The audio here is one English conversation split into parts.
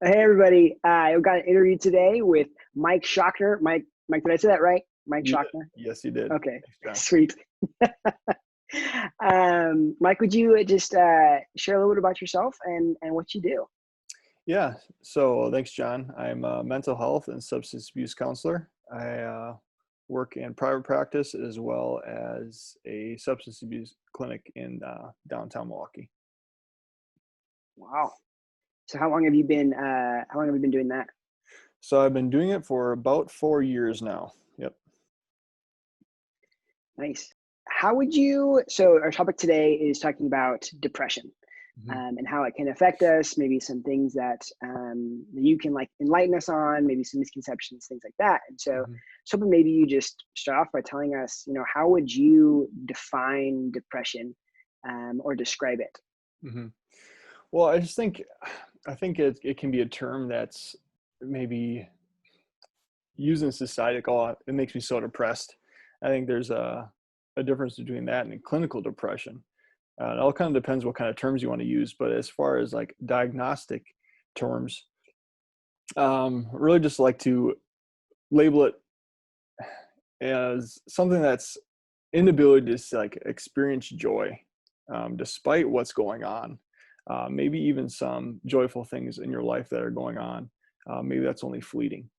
Hey everybody, I've got an interview today with Mike Schochner. Mike, did I say that right? Mike You did. Schochner. Yes, you did. Okay, Thanks, John. sweet. Mike, would you just share a little bit about yourself and what you do? Yeah. So thanks, John. I'm a mental health and substance abuse counselor. I work in private practice as well as a substance abuse clinic in downtown Milwaukee. Wow. So how long have you been doing that? So I've been doing it for about 4 years now. Yep. Nice. So our topic today is talking about depression. Mhm. And how it can affect us, maybe some things that you can like enlighten us on, maybe some misconceptions, things like that. And Mhm. so maybe you just start off by telling us, how would you define depression or describe it? Mhm. Well, I think it can be a term that's maybe used in society. Like, oh, it makes me so depressed. I think there's a difference between that and clinical depression. It all kind of depends what kind of terms you want to use, but as far as like diagnostic terms, really just like to label it as something that's inability to like experience joy despite what's going on. Maybe even some joyful things in your life that are going on. Maybe that's only fleeting.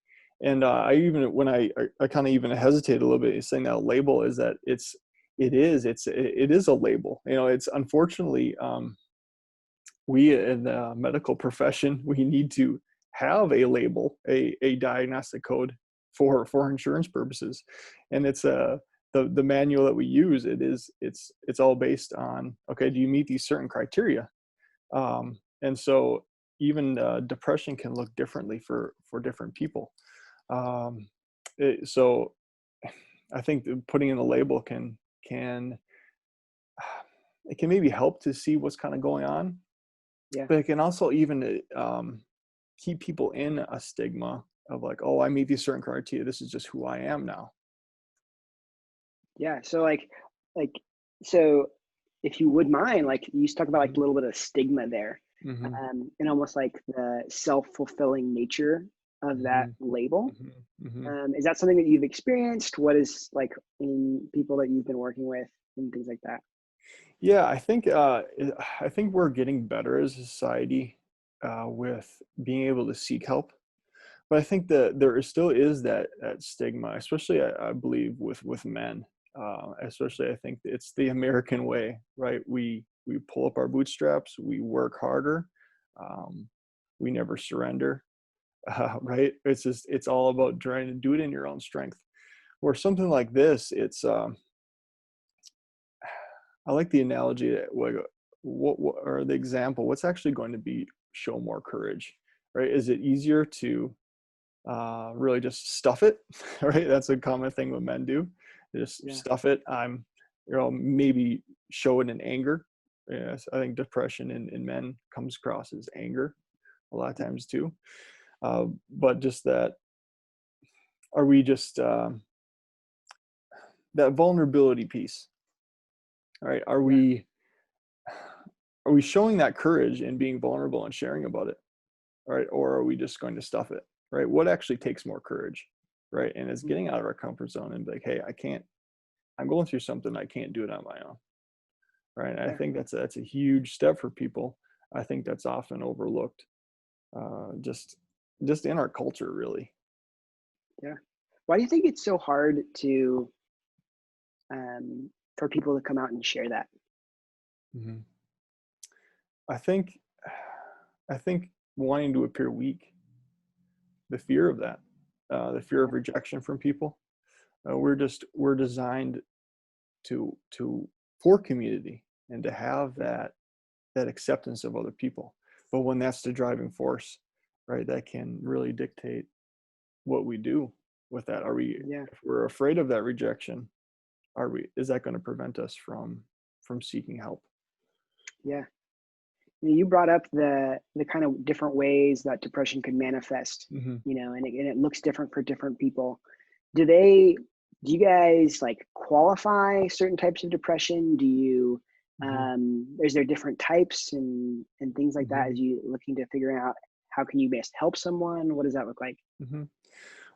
And I even when I kind of even hesitate a little bit in saying that a label is that it is a label. It's unfortunately we in the medical profession, we need to have a label, a diagnostic code for insurance purposes. And it's the manual that we use, it's all based on, okay, do you meet these certain criteria? And so even depression can look differently for different people. Um, so I think that putting in a label can it can maybe help to see what's kind of going on, Yeah. but it can also even keep people in a stigma of like, oh, I meet these certain criteria. This is just who I am now. Yeah. Like, so if you would mind, like you used to talk about like a little bit of stigma there, Hmm. and almost like the self-fulfilling nature of that Hmm. label. Hmm. Hmm. Is that something that you've experienced? What is like in people that you've been working with and things like that? Yeah, I think we're getting better as a society with being able to seek help. But I think that still is that stigma, especially I believe with men. Especially, I think it's the American way, right? We pull up our bootstraps, we work harder, um, we never surrender, right? It's all about trying to do it in your own strength. Or something like this, I like the analogy that what or the example. What's actually going to be show more courage, right? Is it easier to really just stuff it, right? That's a common thing what men do. They just Yeah. stuff it. Maybe show it in anger. Yes, I think depression in men comes across as anger a lot of times too. But just that, are we just that vulnerability piece? All right, Yeah. are we showing that courage and being vulnerable and sharing about it, right? Or are we just going to stuff it, right? What actually takes more courage, right? And it's Mhm. getting out of our comfort zone and be like, hey, I can't. I'm going through something. I can't do it on my own, right? And I Yeah. think that's a huge step for people. I think that's often overlooked, uh, just just in our culture, really. Yeah. Why do you think it's so hard to for people to come out and share that? Hmm. I think I think wanting to appear weak, the fear of that, the fear of Yeah. rejection from people. We're designed to for community and to have Yeah. that acceptance of other people. But when that's the driving force, right, that can really dictate what we do with that. Yeah. If we're afraid of that rejection, is that going to prevent us from seeking help? Yeah. You brought up the kind of different ways that depression could manifest, Hmm. and it looks different for different people. Do you guys like qualify certain types of depression? Is there different types and things like that Hmm. as you looking to figure out how can you best help someone? What does that look like? hmm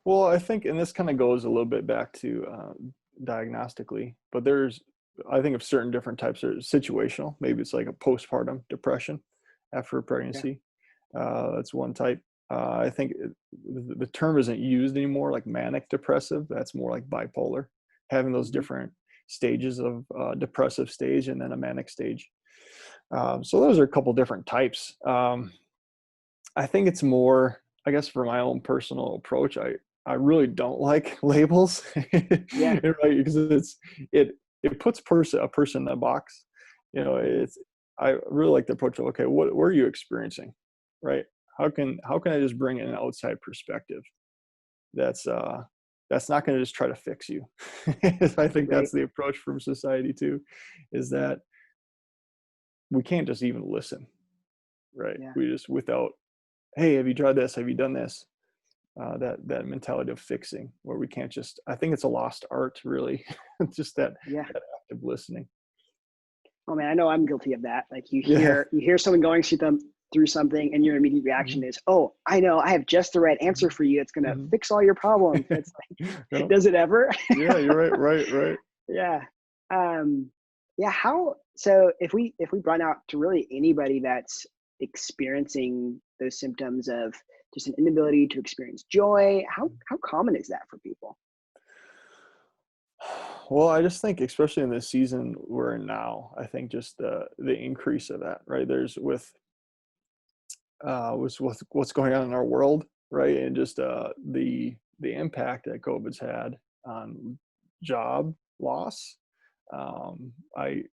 Well, I think, and this kind of goes a little bit back to diagnostically, but I think of certain different types of situational. Maybe it's like a postpartum depression after a Yeah. pregnancy. That's one type. I think the term isn't used anymore, like manic depressive. That's more like bipolar, having those Hmm. different stages of depressive stage and then a manic stage. So those are a couple different types. I think it's more, I guess, for my own personal approach. I really don't like labels, Yeah. right? Because it puts a person in a box. I really like the approach of, okay, what are you experiencing, right? How can I just bring in an outside perspective that's that's not going to just try to fix you. I think Right. that's the approach from society too, is that we can't just even listen, right? Yeah. We just without, hey, have you tried this? Have you done this? That mentality of fixing, where we can't just. I think it's a lost art, really, just Yeah. that active listening. Oh man, I know I'm guilty of that. Like Yeah. you hear someone going through something, and your immediate reaction Mhm, is, "Oh, I know, I have just the right answer mhm, for you. It's gonna mhm. fix all your problems." It's like, Yeah, does it ever? yeah, you're right, right, right. Yeah. Um, yeah. How? So if we run out to really anybody that's experiencing those symptoms of just an inability to experience joy, how common is that for people? Well, I just think, especially in this season we're in now, I think just the increase of that, right? There's with what's going on in our world, right? And just the impact that COVID's had on job loss. I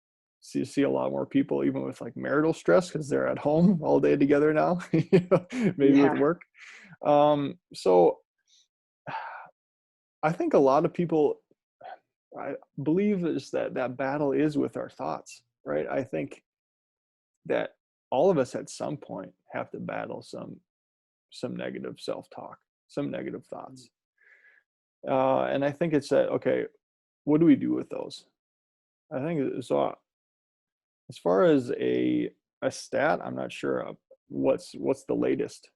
see a lot more people, even with like marital stress, because they're at home all day together now, maybe with Yeah. work. So I think a lot of people, I believe, is that battle is with our thoughts, right? I think that all of us at some point have to battle some negative self-talk, some negative thoughts. And I think it's that, okay, what do we do with those? I think so. As far as a stat, I'm not sure what's the latest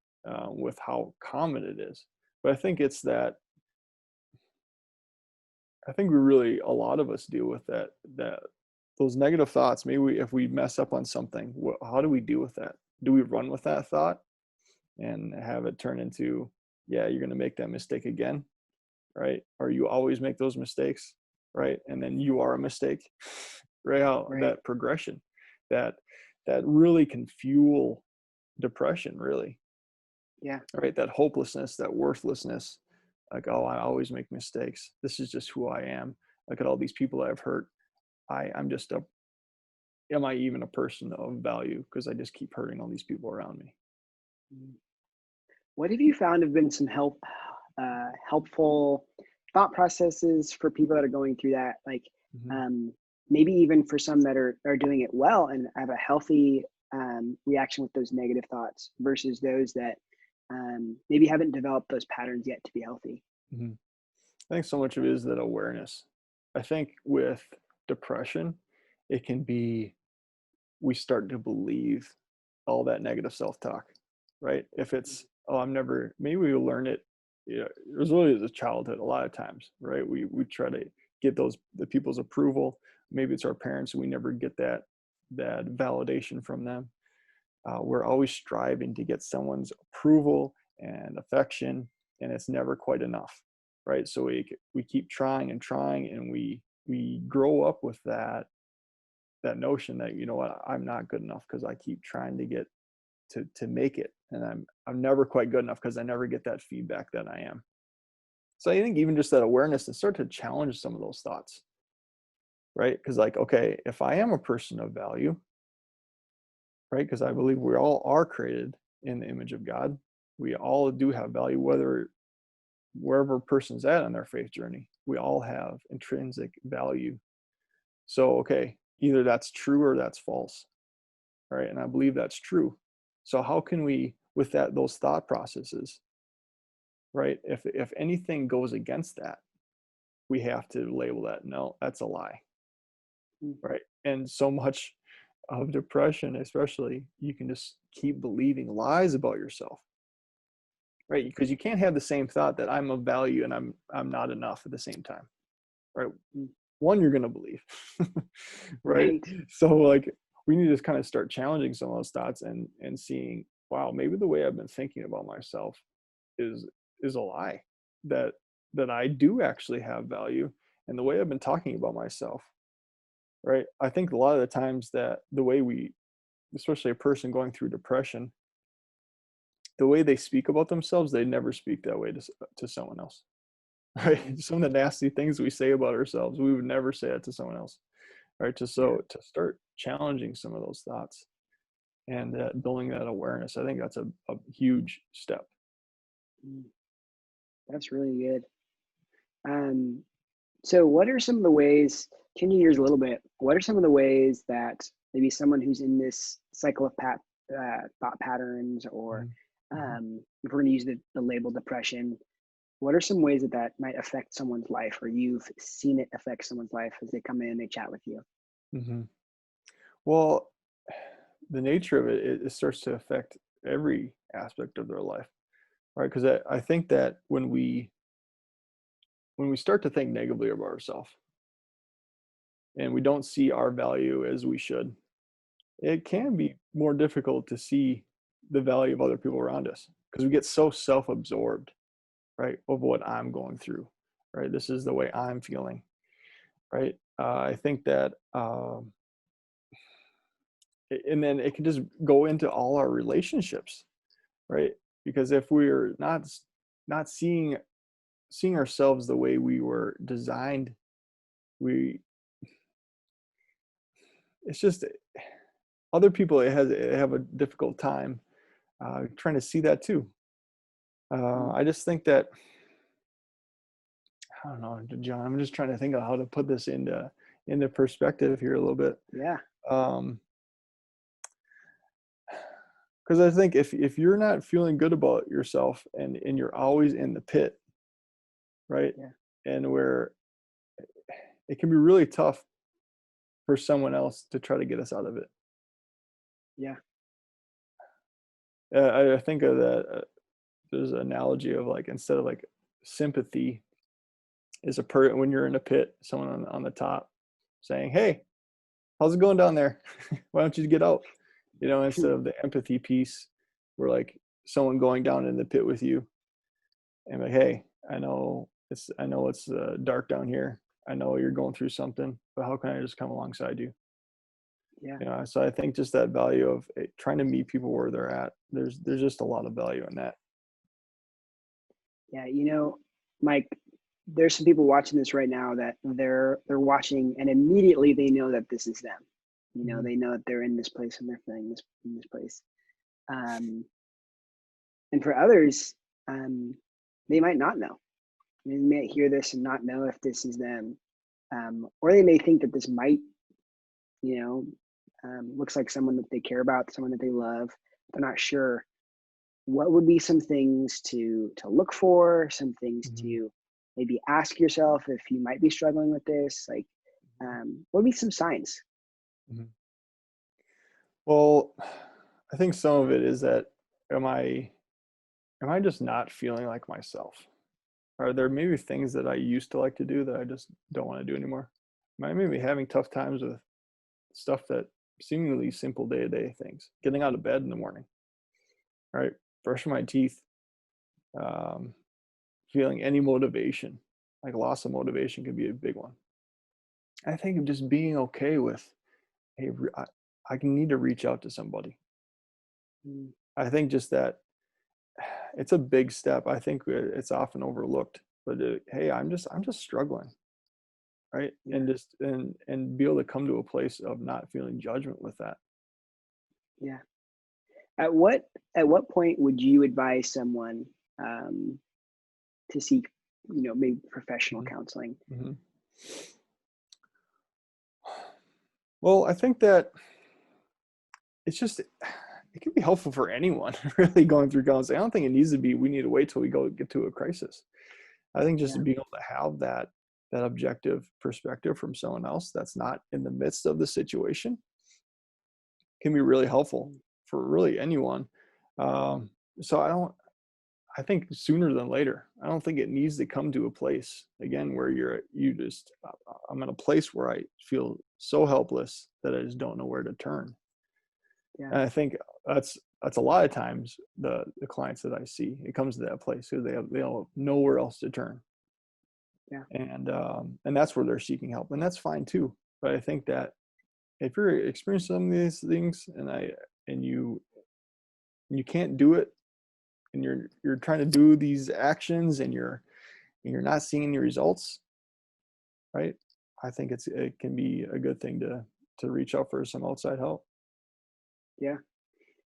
with how common it is, but I think it's that. I think we really, a lot of us deal with that those negative thoughts. Maybe if we mess up on something, how do we deal with that? Do we run with that thought and have it turn into, yeah, you're going to make that mistake again, right? Or you always make those mistakes, right? And then you are a mistake, right? How Right. that progression, that that really can fuel depression, really, Yeah. right? That hopelessness, that worthlessness, like, oh, I always make mistakes. This is just who I am. Look at all these people I've hurt. I'm just a. Am I even a person of value? Because I just keep hurting all these people around me. Mm. What have you found have been some helpful thought processes for people that are going through that? Like, hmm um, maybe even for some that are doing it well and have a healthy reaction with those negative thoughts versus those that maybe haven't developed those patterns yet to be healthy. hmm I think so much of it is that awareness. I think with depression, it can be we start to believe all that negative self-talk, right? If it's, oh, I'm never, maybe we learn it. It was really as a childhood a lot of times, right? We try to get the people's approval. Maybe it's our parents, and we never get that validation from them. We're always striving to get someone's approval and affection, and it's never quite enough, right? So we keep trying and trying, and we grow up with that notion that, you know what, I'm not good enough because I keep trying to get to make it, and I'm never quite good enough because I never get that feedback that I am. So I think even just that awareness and start to challenge some of those thoughts, right? Because, like, okay, if I am a person of value, right? Because I believe we all are created in the image of God. We all do have value, whether wherever a person's at on their faith journey. We all have intrinsic value. So, okay, either that's true or that's false, right? And I believe that's true. So how can we, with those thought processes, right? If anything goes against that, we have to label that, no, that's a lie, Mm. right? And so much of depression, especially, you can just keep believing lies about yourself. right? Because you can't have the same thought that I'm of value and I'm not enough at the same time, right? Mm. One, you're going to believe, right? Right. So like we need to kind of start challenging some of those thoughts and seeing, wow, maybe the way I've been thinking about myself is is a lie, that I do actually have value, and the way I've been talking about myself, right? I think a lot of the times that the way we, especially a person going through depression, the way they speak about themselves, they never speak that way to someone else, Mm. right? Some of the nasty things we say about ourselves, we would never say it to someone else, right? Yeah. To start challenging some of those thoughts and building that awareness, I think that's a huge step. Mm. That's really good. Um, so what are some of the ways, changing gears a little bit, what are some of the ways that maybe someone who's in this cycle of thought patterns, or Mhm. Mhm. if we're going to use the label depression, what are some ways that that might affect someone's life, or you've seen it affect someone's life as they come in and they chat with you? Mhm. Well, the nature of it, it starts to affect every aspect of their life, right? Because I think that when we start to think negatively about ourselves and we don't see our value as we should, it can be more difficult to see the value of other people around us because we get so self-absorbed, right? Of what I'm going through, right? This is the way I'm feeling, right? I think that, and then it can just go into all our relationships, right? Because if we're not seeing ourselves the way we were designed, we it's just other people it have a difficult time trying to see that too. Mm. I just think that I don't know, John. I'm just trying to think of how to put this into perspective here a little bit. Yeah. Um, because I think if you're not feeling good about yourself and you're always in the pit, right, Yeah. and where it can be really tough for someone else to try to get us out of it. Yeah. I think of that. There's an analogy of like instead of like sympathy is when you're in a pit, someone on the top saying, "Hey, how's it going down there? Why don't you get out?" You know, instead of the empathy piece, where like someone going down in the pit with you and like, "Hey, I know it's dark down here. I know you're going through something, but how can I just come alongside you?" Yeah. You know, so I think just that value of trying to meet people where they're at. There's just a lot of value in that. Yeah. Mike, there's some people watching this right now that they're watching, and immediately they know that this is them. Mhm. They know that they're in this place and they're feeling this in this place. Um, and for others, um, they might not know. They may hear this and not know if this is them, or they may think that this might, you know, looks like someone that they care about, someone that they love. They're not sure. What would be some things to look for? Some things Mhm. to maybe ask yourself if you might be struggling with this. Like, what would be some signs? Mhm. Well, I think some of it is that am I am I just not feeling like myself? Are there maybe things that I used to like to do that I just don't want to do anymore? Am I maybe having tough times with stuff that seemingly simple day-to-day things? Getting out of bed in the morning, right? Brushing my teeth, um, feeling any motivation, like loss of motivation could be a big one. I think of just being okay with, hey, I can need to reach out to somebody. Mm. I think just that it's a big step. I think it's often overlooked, but hey, I'm just struggling, right? Yeah, And just and be able to come to a place of not feeling judgment with that. yeah. At what at what point would you advise someone um, to seek, maybe professional Mhm, counseling? mhm. Well, I think that it's just it can be helpful for anyone really going through counseling. I don't think it needs to be we need to wait till we go get to a crisis. I think Yeah, just being able to have that objective perspective from someone else that's not in the midst of the situation can be really helpful mm, for really anyone. Um, so I think sooner than later. I don't think it needs to come to a place again where I'm in a place where I feel so helpless that I just don't know where to turn. Yeah. And I think that's a lot of times the clients that I see, it comes to that place because they don't have nowhere else to turn. Yeah. And that's where they're seeking help. And that's fine too. But I think that if you're experiencing some of these things and you can't do it, and you're trying to do these actions and you're not seeing the results, right? I think it can be a good thing to reach out for some outside help. Yeah.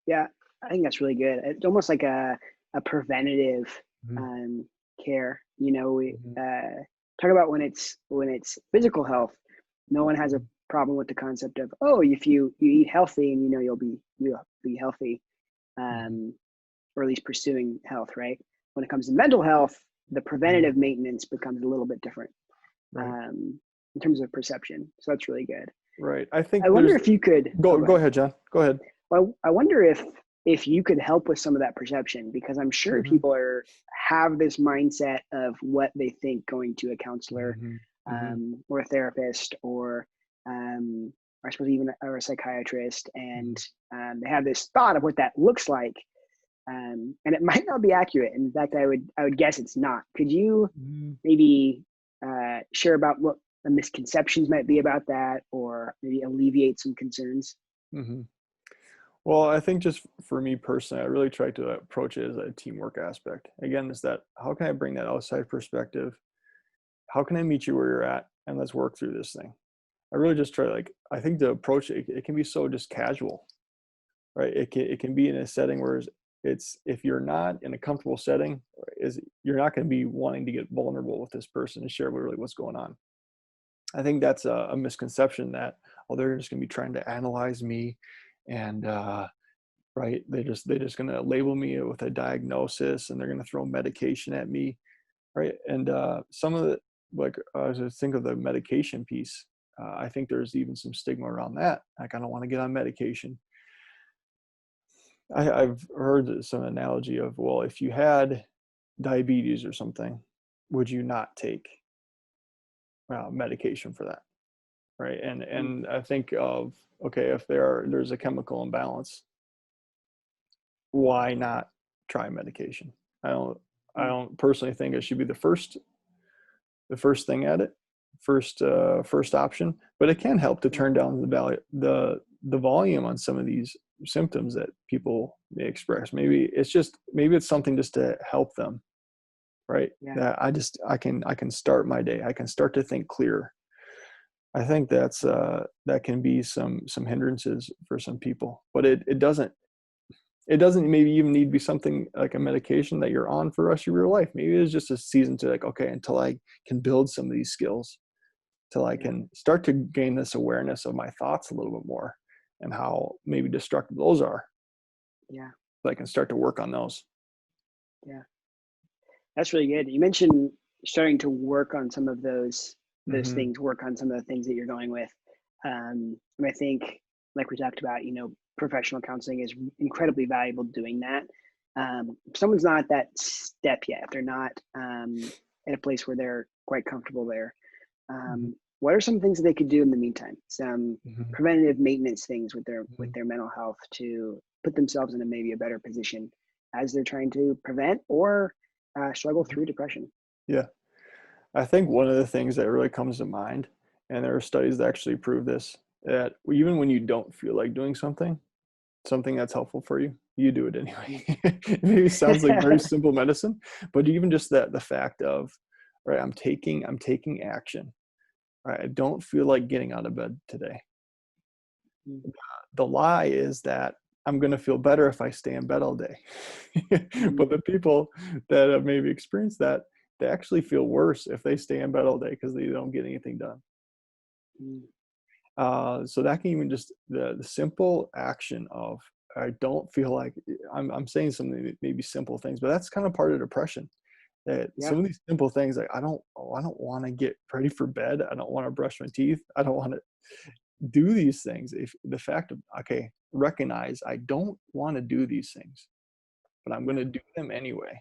Yeah. I think that's really good. It's almost like a preventative Mhm, um, care. You know, we mhm, talk about when it's physical health. No one has a mhm, problem with the concept of, oh, if you eat healthy and you know you'll be healthy, mhm. um, or at least pursuing health, right? When it comes to mental health, the Mhm. preventative maintenance becomes a little bit different Right, um, in terms of perception. So that's really good. right. I think I wonder there's if you could. Oh, go go go ahead. ahead, John. Go ahead. Well, I wonder if you could help with some of that perception, because I'm sure Mhm, people are have this mindset of what they think going to a counselor, mhm, mhm, or a therapist, or I suppose even or a psychiatrist, and mhm, they have this thought of what that looks like, and it might not be accurate. In fact, I would guess it's not. Could you mhm, maybe share about what the misconceptions might be about that, or maybe alleviate some concerns? mhm. Well, I think just for me personally, I really try to approach it as a teamwork aspect. Again, is that how can I bring that outside perspective? How can I meet you where you're at and let's work through this thing? I really just try like I think the approach it can be so just casual, right? It can be in a setting where it's if you're not in a comfortable setting, is you're not going to be wanting to get vulnerable with this person and share really what's going on. I think that's a misconception that oh they're just going to be trying to analyze me and right they're just going to label me with a diagnosis and they're going to throw medication at me, right? And some of the like I just think of the medication piece. I think there's even some stigma around that. Like I don't want to get on medication. I've heard some analogy of, well, if you had diabetes or something, would you not take medication for that, right? Mm, And I think of okay, if there's a chemical imbalance, why not try medication? I don't I mm, don't personally think it should be the first thing at it, first option, but it can help to yeah, turn down the volume on some of these symptoms that people may express. Maybe it's something just to help them, right? yeah, That I can start my day. I can start to think clearer. I think that can be some hindrances for some people, but it doesn't maybe even need to be something like a medication that you're on for the rest of your life. Maybe it's just a season to like, okay, until I can build some of these skills, till I yeah, can start to gain this awareness of my thoughts a little bit more and how maybe destructive those are. yeah, So I can start to work on those. yeah. That's really good. You mentioned starting to work on some of those Hmm. things, work on some of the things that you're going with. And I think, like we talked about, professional counseling is incredibly valuable doing that. If someone's not at that step yet, if they're not in a place where they're quite comfortable there, Hmm. what are some things that they could do in the meantime? Some Hmm. preventative maintenance things with Hmm. their mental health to put themselves in a maybe a better position as they're trying to prevent or struggle Hmm. through depression. Yeah. I think one of the things that really comes to mind, and there are studies that actually prove this, that even when you don't feel like doing something that's helpful for you, you do it anyway. Mm. It maybe sounds like very simple medicine, but even just that the fact of, right, I'm taking action. Right, I don't feel like getting out of bed today. Mm, The lie is that I'm going to feel better if I stay in bed all day. mm, But the people that have maybe experienced that, they actually feel worse if they stay in bed all day because they don't get anything done. mm. So that can even just the simple action of I don't feel like I'm saying something that maybe simple things, but that's kind of part of depression. That Yeah, some of these simple things like I don't want to get ready for bed. I don't want to brush my teeth. I don't want to do these things. If the fact of okay, recognize I don't want to do these things, but I'm going yeah, to do them anyway.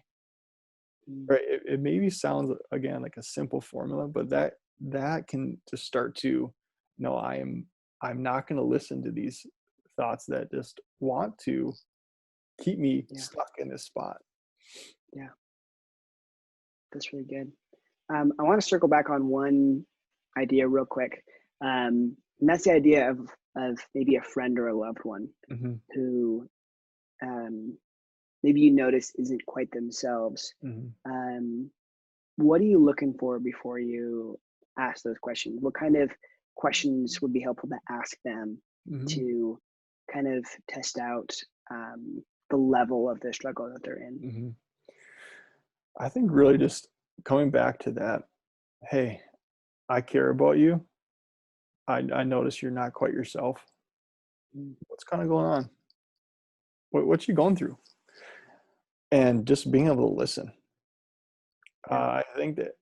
Mm. right? It maybe sounds, again, like a simple formula, but that can just start to, no, I'm not going to listen to these thoughts that just want to keep me Yeah. stuck in this spot. Yeah. That's really good. I want to circle back on one idea real quick. And that's the idea of maybe a friend or a loved one Mm-hmm. who um, maybe you notice isn't quite themselves. Mm-hmm. Um, what are you looking for before you ask those questions? What kind of questions would be helpful to ask them Mm-hmm. to kind of test out the level of the struggle that they're in? Mm-hmm. I think really just coming back to that, hey, I care about you. I notice you're not quite yourself. Mm. What's kind of going on? What you going through? And just being able to listen. Yeah. I think that,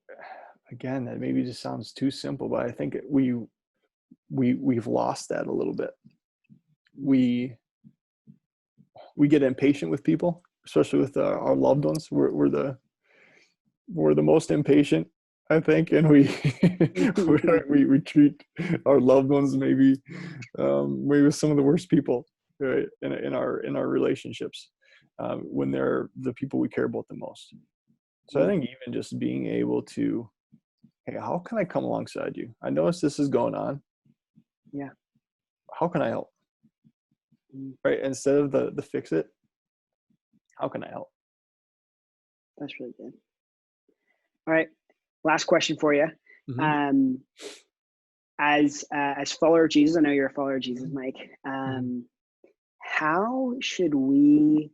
again, that maybe just sounds too simple, but I think we've lost that a little bit. Mm. We get impatient with people, especially with our loved ones. We're the most impatient, I think, and we we treat our loved ones maybe some of the worst people, right, in our relationships, when they're the people we care about the most. So I Mm. think even just being able to, hey, how can I come alongside you? I notice this is going on. Yeah. How can I help? Mm. Right? Instead of the fix it, how can I help? That's really good. All right. Last question for you. Mm-hmm. Um, as follower of Jesus, I know you're a follower of Jesus, Mike. Mm-hmm. How should we?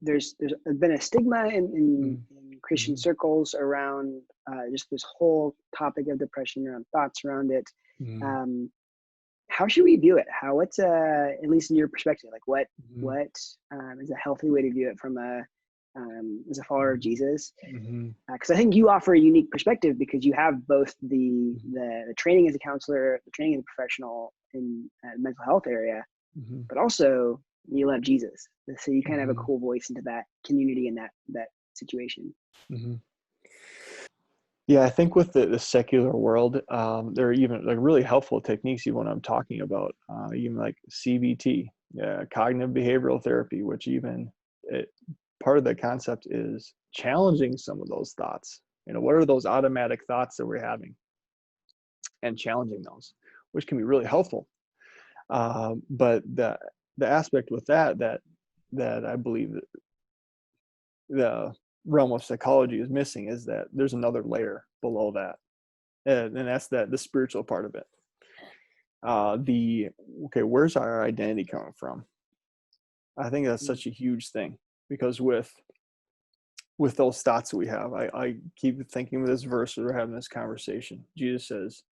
There's been a stigma in Christian Mm-hmm. circles around just this whole topic of depression, around thoughts around it. Mm-hmm. Um, how should we view it? How what's at least in your perspective, like what is a healthy way to view it from a as a follower of Jesus? Mm-hmm. Because I think you offer a unique perspective because you have both the training as a counselor, the training as a professional in the mental health area, Mm-hmm. but also you love Jesus. So you kind of have a Mm-hmm. cool voice into that community and that situation. Mm-hmm. Yeah, I think with the secular world, there are even like really helpful techniques, even when I'm talking about, even like CBT, cognitive behavioral therapy, which even part of the concept is challenging some of those thoughts. What are those automatic thoughts that we're having, and challenging those, which can be really helpful. But the aspect with that I believe that the realm of psychology is missing is that there's another layer below that, and that's the spiritual part of it. The Okay, where's our identity coming from? I think that's Mm. such a huge thing, because with those thoughts that we have, I keep thinking of this verse as we're having this conversation. Jesus says,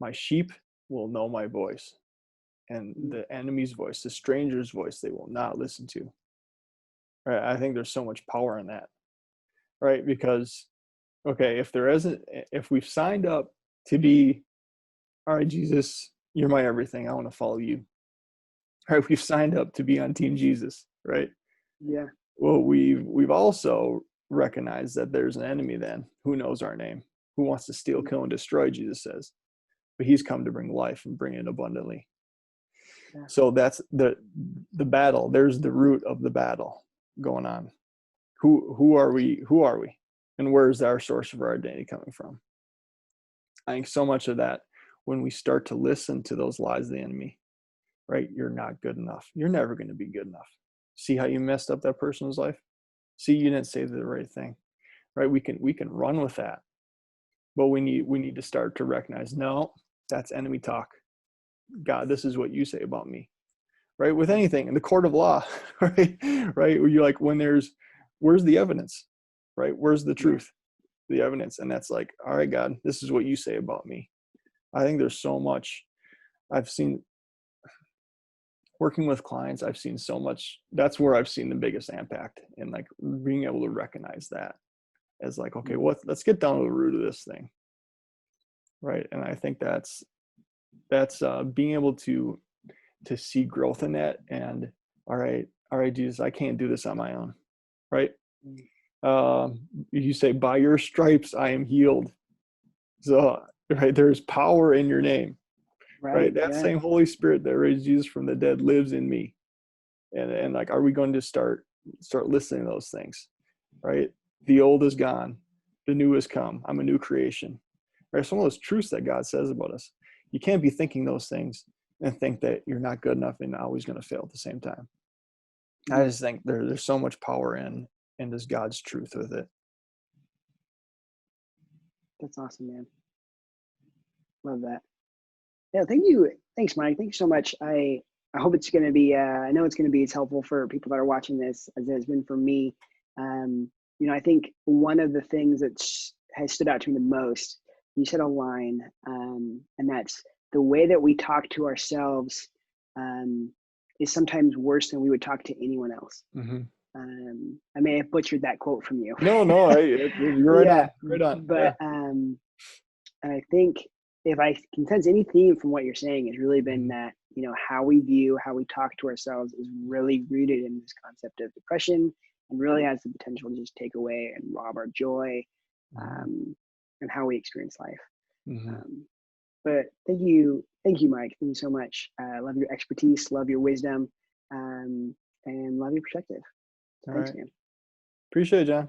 "My sheep will know my voice, and Mm. the enemy's voice, the stranger's voice, they will not listen to." Right? I think there's so much power in that, right? Because okay, if we've signed up to be, all right, Jesus, you're my everything, I want to follow you. Right? We've signed up to be on Team Jesus, right? Yeah. Well, we've also recognized that there's an enemy then who knows our name, who wants to steal, Mm. kill, and destroy, Jesus says. But he's come to bring life and bring it abundantly. Yeah. So that's the battle. There's the root of the battle going on. Who are we? Who are we? And where's our source of our identity coming from? I think so much of that, when we start to listen to those lies of the enemy, right? You're not good enough. You're never going to be good enough. See how you messed up that person's life? See, you didn't say the right thing, right? We can run with that, but we need to start to recognize, no, that's enemy talk. God, this is what you say about me, right? With anything in the court of law, right? Right? You're like, where's the evidence, right? Where's the Yeah. truth, the evidence? And that's like, all right, God, this is what you say about me. I think there's so much I've seen working with clients. I've seen so much. That's where I've seen the biggest impact in like being able to recognize that as like, okay, Mm. let's get down to the root of this thing, right? And I think that's being able to see growth in that. And all right, Jesus, I can't do this on my own, right? Mm. you say, by your stripes, I am healed. So, right, there's power in your name, right? Right. That Yeah. same Holy Spirit that raised Jesus from the dead lives in me. And like, are we going to start listening to those things, right? The old is gone, the new has come. I'm a new creation. Right? Some of those truths that God says about us. You can't be thinking those things and think that you're not good enough and always going to fail at the same time. I Mm, just think there's so much power in this God's truth with it. that's awesome, man. Love that. Yeah, thank you. Thanks, Mike. Thank you so much. I hope it's going to be. I know it's going to be as helpful for people that are watching this as it has been for me. Um, I think one of the things that has stood out to me the most. You said a line, and that's the way that we talk to ourselves um, is sometimes worse than we would talk to anyone else. Mm-hmm. I may have butchered that quote from you. No, no, you're right Yeah, on, right on. Yeah. but and I think if I can sense any theme from what you're saying, has really been Mm-hmm. that, how we view, how we talk to ourselves is really rooted in this concept of depression and really has the potential to just take away and rob our joy Mm-hmm. um, and how we experience life. Mm-hmm. Um, but thank you, Mike. Thank you so much. Love your expertise, love your wisdom, and love your perspective. All Thanks, right. man. Appreciate it, John.